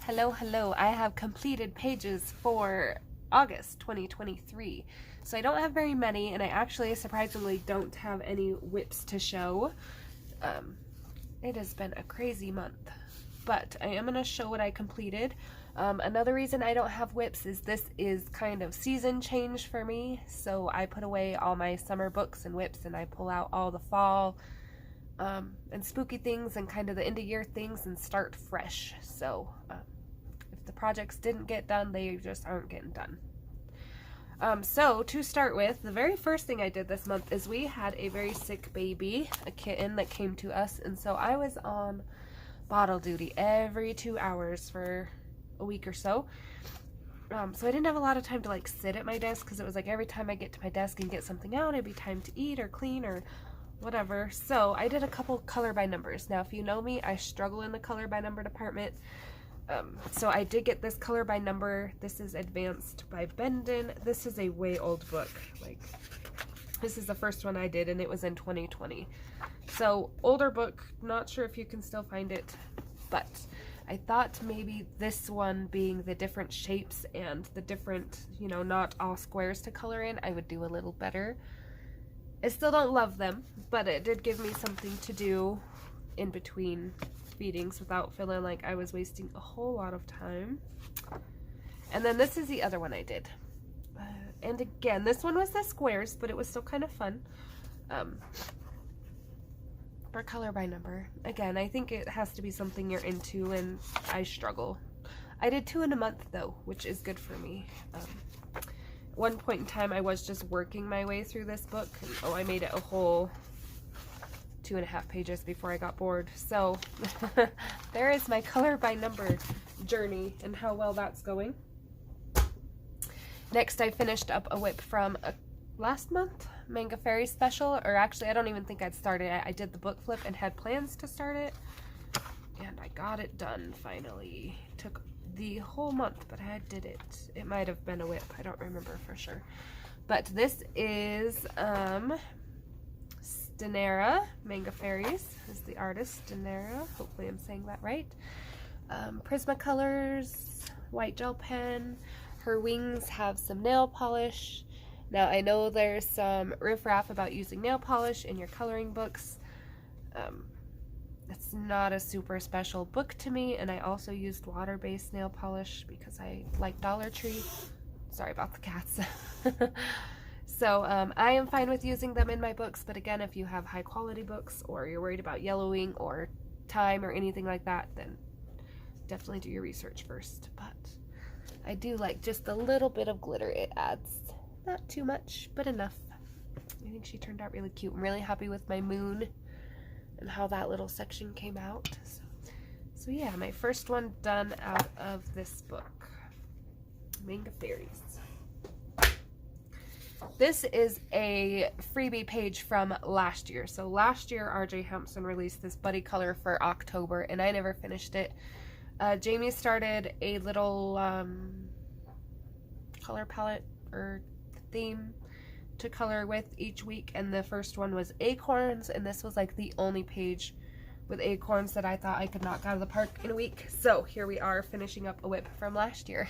Hello. I have completed pages for August 2023. So I don't have very many, and I actually surprisingly don't have any whips to show. It has been a crazy month, but I am going to show what I completed. Another reason I don't have whips is this is kind of season change for me. So I put away all my summer books and whips, and I pull out all the fall and spooky things and kind of the end of year things and start fresh. So if the projects didn't get done, they just aren't getting done. So to start with, the very first thing I did this month is we had a very sick baby, a kitten that came to us, and so I was on bottle duty every 2 hours for a week or so. So I didn't have a lot of time to like sit at my desk, because it was like every time I get to my desk and get something out, it'd be time to eat or clean or whatever. So I did a couple color by numbers. Now if you know me, I struggle in the color by number department. So I did get this color by number. This is Advanced by Bendon. This is a way old book. Like, this is the first one I did, and it was in 2020. So older book, not sure if you can still find it, but I thought maybe this one, being the different shapes and the different, you know, not all squares to color in, I would do a little better. I still don't love them, but it did give me something to do in between feedings without feeling like I was wasting a whole lot of time. And then this is the other one I did. And again, this one was the squares, but it was still kind of fun. For color by number. Again, I think it has to be something you're into, and I struggle. I did 2 in a month though, which is good for me. One point in time I was just working my way through this book, and I made it a whole 2.5 pages before I got bored. So there is my color by number journey and how well that's going. Next, I finished up a whip from last month, Manga Fairy special, or actually I don't even think I'd started it. I did the book flip and had plans to start it, and I got it done finally. Took the whole month, but I did it. It might have been a whip, I don't remember for sure. But this is Danera, Manga Fairies is the artist, Danera. Hopefully I'm saying that right. Prismacolors, white gel pen. Her wings have some nail polish. Now I know there's some riffraff about using nail polish in your coloring books. It's not a super special book to me, and I also used water-based nail polish because I like Dollar Tree. Sorry about the cats. So I am fine with using them in my books, but again, if you have high quality books or you're worried about yellowing or time or anything like that, then definitely do your research first. But I do like just a little bit of glitter it adds. Not too much, but enough. I think she turned out really cute. I'm really happy with my moon and how that little section came out. So yeah, my first one done out of this book, Manga Fairies. This is a freebie page from last year. So last year, RJ Hampson released this buddy color for October, and I never finished it. Jamie started a little color palette or theme to color with each week, and the first one was acorns, and this was like the only page with acorns that I thought I could knock out of the park in a week. So here we are finishing up a whip from last year.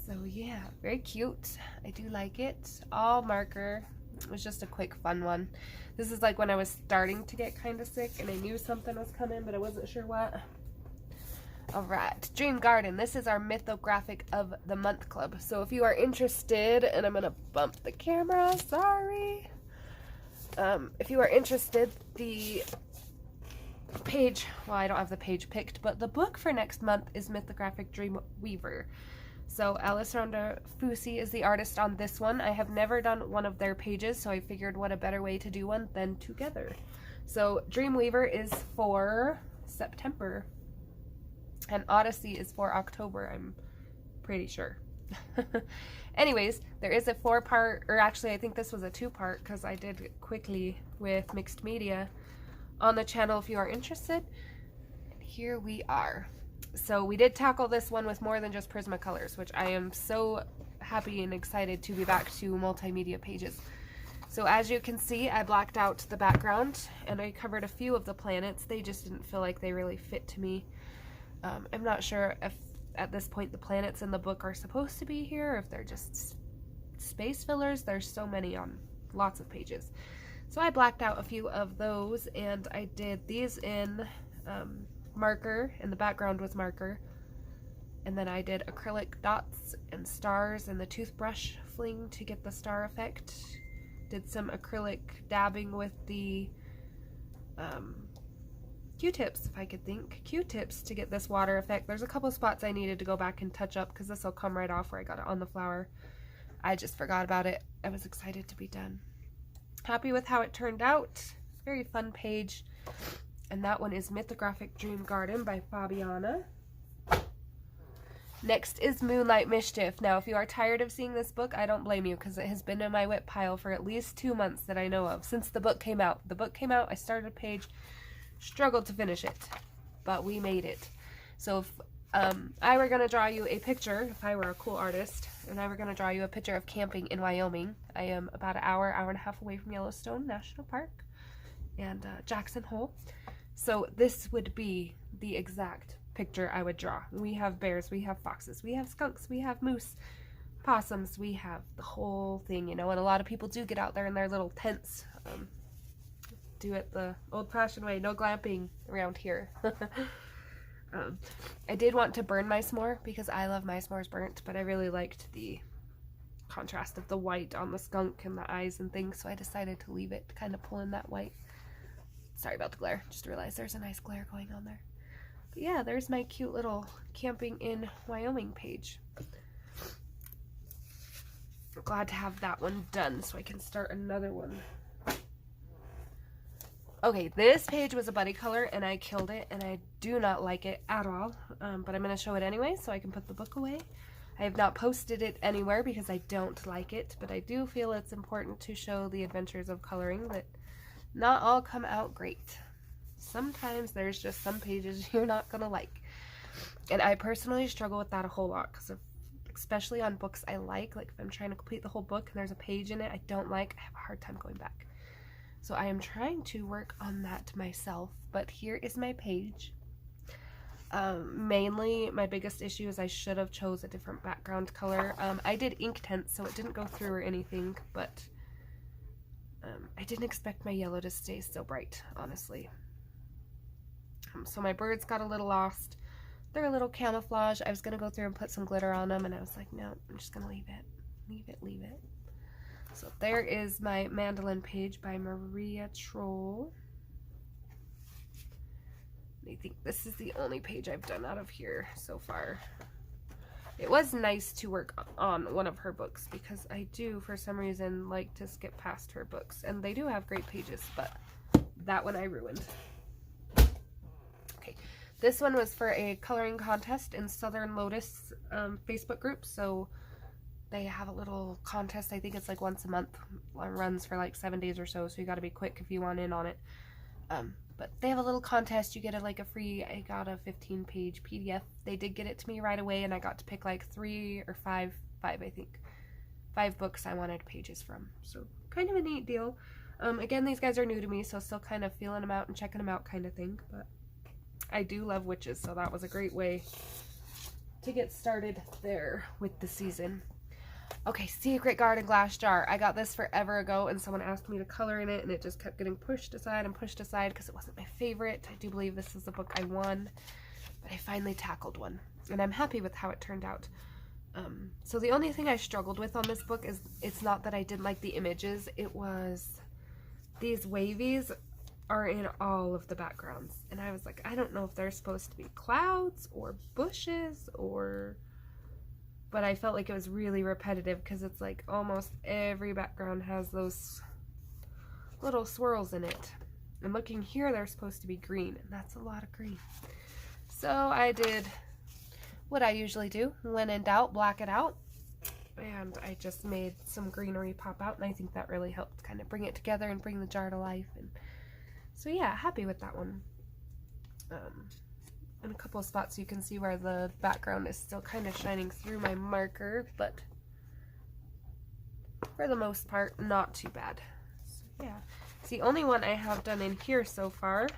So yeah, very cute. I do like it. All marker. It was just a quick fun one. This is like when I was starting to get kind of sick and I knew something was coming, but I wasn't sure what. Alright, Dream Garden. This is our mythographic of the month club. So if you are interested, and I'm gonna bump the camera, sorry. If you are interested, the page, well, I don't have the page picked, but the book for next month is Mythographic Dream Weaver. So Alessandra Fusi is the artist on this one. I have never done one of their pages, so I figured what a better way to do one than together. So Dreamweaver is for September, and Odyssey is for October, I'm pretty sure. Anyways, there is a 4-part, or actually I think this was a 2-part, because I did it quickly with mixed media on the channel if you are interested. And here we are. So we did tackle this one with more than just Prismacolors, which I am so happy and excited to be back to multimedia pages. So as you can see, I blacked out the background and I covered a few of the planets. They just didn't feel like they really fit to me. I'm not sure if at this point the planets in the book are supposed to be here, or if they're just space fillers. There's so many on lots of pages. So I blacked out a few of those, and I did these in marker, and the background was marker. And then I did acrylic dots and stars and the toothbrush fling to get the star effect. Did some acrylic dabbing with the Q-tips, if I could think. Q-tips to get this water effect. There's a couple spots I needed to go back and touch up because this will come right off where I got it on the flower. I just forgot about it. I was excited to be done. Happy with how it turned out. Very fun page. And that one is Mythographic Dream Garden by Fabiana. Next is Moonlight Mischief. Now, if you are tired of seeing this book, I don't blame you, because it has been in my whip pile for at least 2 months that I know of, since the book came out. The book came out, I started a page, struggled to finish it, but we made it. So if I were going to draw you a picture, if I were a cool artist, and I were going to draw you a picture of camping in Wyoming, I am about an hour and a half away from Yellowstone National Park and Jackson Hole. So this would be the exact picture I would draw. We have bears, we have foxes, we have skunks, we have moose, possums, we have the whole thing, you know, and a lot of people do get out there in their little tents, do it the old-fashioned way, no glamping around here. I did want to burn my s'more because I love my s'mores burnt, but I really liked the contrast of the white on the skunk and the eyes and things, so I decided to leave it, kind of pull in that white. Sorry about the glare, just realized there's a nice glare going on there. But yeah, there's my cute little camping in Wyoming page. I'm glad to have that one done so I can start another one. Okay, this page was a buddy color and I killed it, and I do not like it at all, but I'm going to show it anyway so I can put the book away. I have not posted it anywhere because I don't like it, but I do feel it's important to show the adventures of coloring, that not all come out great. Sometimes there's just some pages you're not going to like. And I personally struggle with that a whole lot, because especially on books I like if I'm trying to complete the whole book and there's a page in it I don't like, I have a hard time going back. So I am trying to work on that myself, but here is my page. Mainly, my biggest issue is I should have chose a different background color. I did Inktense, so it didn't go through or anything, but I didn't expect my yellow to stay so bright, honestly. So my birds got a little lost. They're a little camouflage. I was going to go through and put some glitter on them, and I was like, no, I'm just going to leave it. Leave it, leave it. So there is my Mandolin page by Maria Troll. I think this is the only page I've done out of here so far. It was nice to work on one of her books because I do, for some reason, like to skip past her books. And they do have great pages, but that one I ruined. Okay, this one was for a coloring contest in Southern Lotus Facebook group. So they have a little contest. I think it's like once a month. It runs for like 7 days or so, so you got to be quick if you want in on it. But they have a little contest. You get a free, I got a 15-page PDF. They did get it to me right away, and I got to pick like 3 or 5, I think. 5 books I wanted pages from. So kind of a neat deal. Again, these guys are new to me, so still kind of feeling them out and checking them out kind of thing. But I do love witches, so that was a great way to get started there with the season. Okay, Secret Garden Glass Jar. I got this forever ago, and someone asked me to color in it, and it just kept getting pushed aside and pushed aside because it wasn't my favorite. I do believe this is the book I won, but I finally tackled one, and I'm happy with how it turned out. So the only thing I struggled with on this book is it's not that I didn't like the images. It was these wavies are in all of the backgrounds, and I was like, I don't know if they're supposed to be clouds or bushes or... But I felt like it was really repetitive because it's like almost every background has those little swirls in it. And looking here, they're supposed to be green, and that's a lot of green. So I did what I usually do. When in doubt, black it out. And I just made some greenery pop out, and I think that really helped kind of bring it together and bring the jar to life. And so yeah, happy with that one. In a couple of spots you can see where the background is still kind of shining through my marker, but for the most part, not too bad. So yeah, it's the only one I have done in here so far.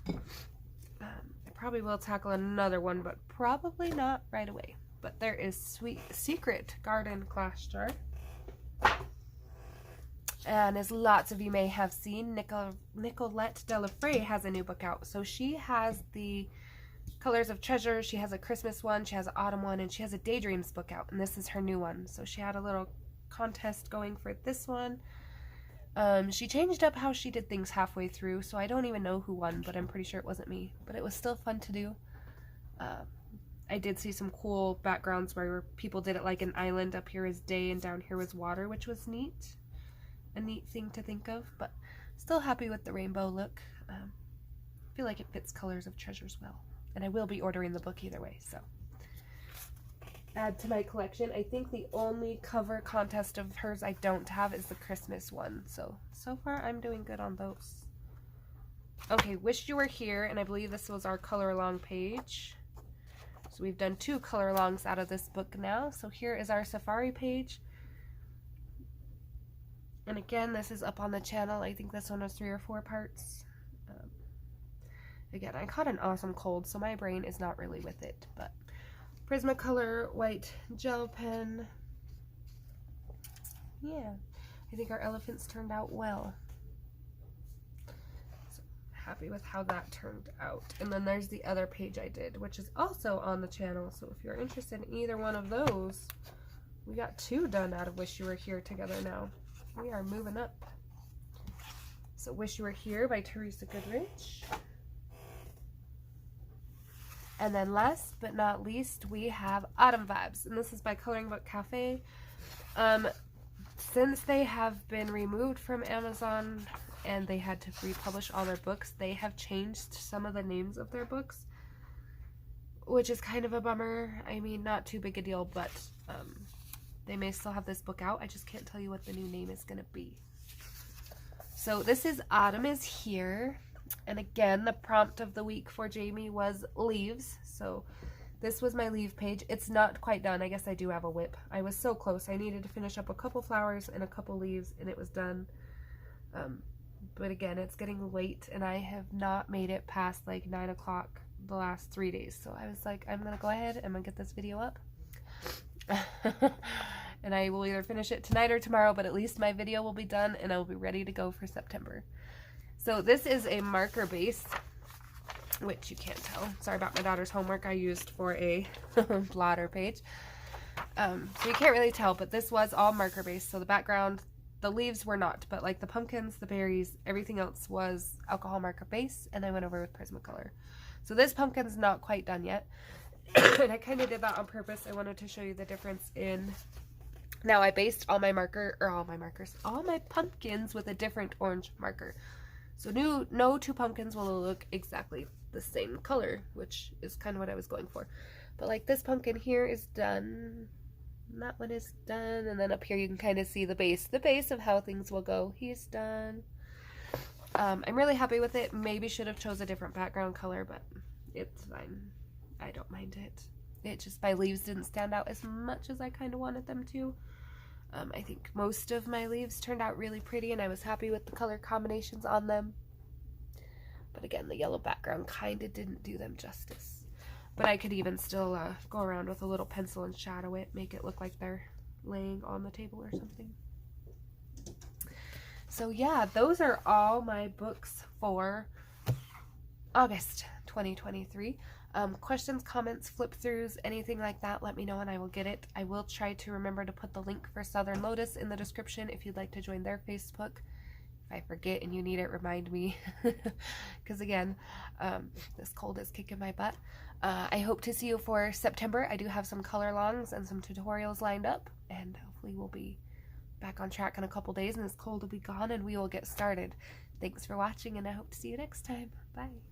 I probably will tackle another one, but probably not right away. But there is Sweet Secret Garden Glass Jar. And as lots of you may have seen, Nicolette Delafray has a new book out. So she has the Colors of Treasure, she has a Christmas one, she has an autumn one, and she has a Daydreams book out. And this is her new one. So she had a little contest going for this one. She changed up how she did things halfway through, so I don't even know who won, but I'm pretty sure it wasn't me. But it was still fun to do. I did see some cool backgrounds where people did it like an island. Up here is day and down here was water, which was neat. A neat thing to think of, but still happy with the rainbow look. I feel like it fits Colors of Treasures well. And I will be ordering the book either way, so. Add to my collection. I think the only cover contest of hers I don't have is the Christmas one. So far I'm doing good on those. Okay, Wish You Were Here, and I believe this was our color along page. So we've done 2 color alongs out of this book now. So here is our Safari page. And again, this is up on the channel. I think this one was 3 or 4 parts. Again, I caught an awesome cold, so my brain is not really with it. But Prismacolor white gel pen. Yeah, I think our elephants turned out well. So happy with how that turned out. And then there's the other page I did, which is also on the channel. So if you're interested in either one of those, we got 2 done out of Wish You Were Here together now. We are moving up. So Wish You Were Here by Teresa Goodrich. And then last but not least, we have Autumn Vibes. And this is by Coloring Book Cafe. Since they have been removed from Amazon and they had to republish all their books, they have changed some of the names of their books, which is kind of a bummer. I mean, not too big a deal, but they may still have this book out. I just can't tell you what the new name is going to be. So this is Autumn is Here. And again, the prompt of the week for Jamie was leaves. So this was my leaf page. It's not quite done. I guess I do have a whip. I was so close. I needed to finish up a couple flowers and a couple leaves, and it was done. But again, it's getting late, and I have not made it past like 9 o'clock the last 3 days. So I was like, I'm going to go ahead and I'm going to get this video up. And I will either finish it tonight or tomorrow, but at least my video will be done and I will be ready to go for September. So this is a marker base, which you can't tell. Sorry about my daughter's homework I used for a blotter page. So you can't really tell, but this was all marker base. So the background, the leaves were not, but like the pumpkins, the berries, everything else was alcohol marker base, and I went over with Prismacolor. So this pumpkin's not quite done yet. And I kind of did that on purpose. I wanted to show you the difference in. Now I based all my pumpkins with a different orange marker. So no 2 pumpkins will look exactly the same color, which is kind of what I was going for. But like this pumpkin here is done. And that one is done. And then up here you can kind of see the base of how things will go. He's done. I'm really happy with it. Maybe should have chose a different background color, but it's fine. I don't mind it. It just, my leaves didn't stand out as much as I kind of wanted them to. I think most of my leaves turned out really pretty, and I was happy with the color combinations on them. But again, the yellow background kind of didn't do them justice. But I could even still go around with a little pencil and shadow it, make it look like they're laying on the table or something. So yeah, those are all my books for August 2023. Questions, comments, flip-throughs, anything like that, let me know and I will get it. I will try to remember to put the link for Southern Lotus in the description if you'd like to join their Facebook. If I forget and you need it, remind me. Because again, this cold is kicking my butt. I hope to see you for September. I do have some color alongs and some tutorials lined up, and hopefully we'll be back on track in a couple days and this cold will be gone and we will get started. Thanks for watching, and I hope to see you next time. Bye.